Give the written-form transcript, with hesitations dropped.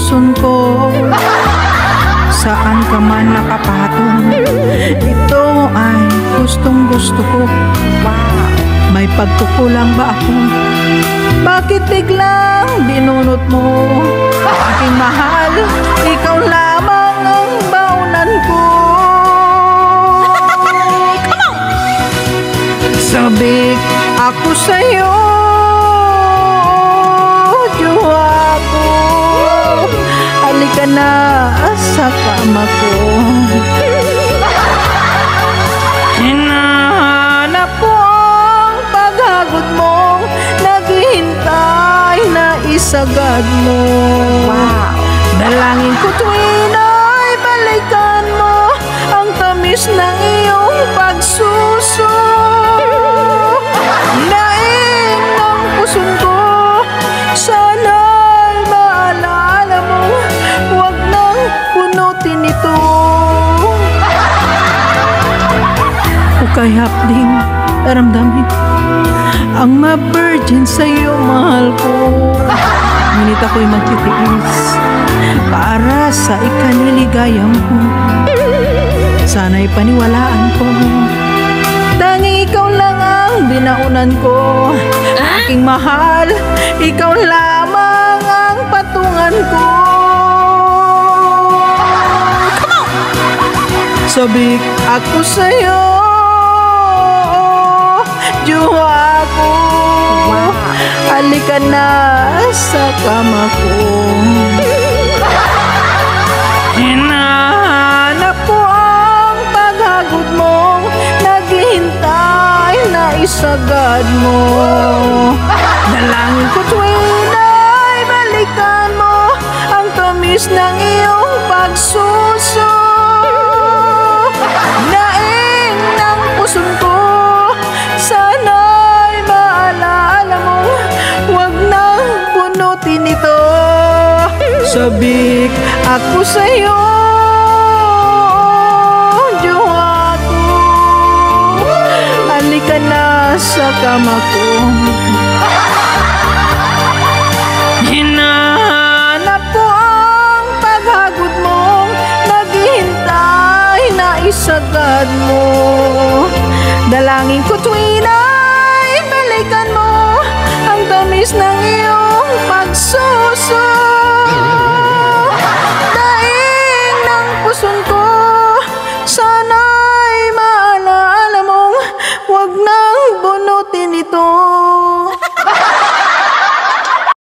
puson ko. Saan ka man nakapatong, ito ay gustong gusto ko. Wow. May pagkukulang ba ako? Bakit biglang binunot mo? Aking mahal, ikaw lamang ang baunan ko. Sabik ako sa'yo, jowa ko. Halika na sa kama ko. Hinahanap ko ang paghagod mo, naghihintay na isagad mo. Wow. Dalangin ko tuwing ay balikan mo ang tamis ng iyong pagsuso. Daing ng puson ko, sana'y maalala mo, huwag nang punutin ito. Ukay hapding daramdamin ang ma-virgin sa'yo, mahal ko. Ngunit ako'y magtitiis para sa ikaniligaya mo. Sana'y paniwalaan ko, tanging ikaw lang ang binaunan ko. Aking mahal, ikaw lamang ang patungan ko. Sabik ako sa'yo, jowa ko. Halika na sa kama ko. Hinahanap ko ang paghagod mo, naghihintay na isagad mo. Dalangin ko tuwing ay balikan mo ang tamis ng iyong pagsuso. Daing ng puson ko, sana'y maalala mo, huwag nang punutin ito. Sabik ako sa'yo, jowa ko. Halika na sa kama ko. Hinahanap ko ang paghagod mo, naghihintay na isagad mo. Dalangin ko tuwing ay balikan mo ang tamis ng iyong pagsuso. Daing ng puson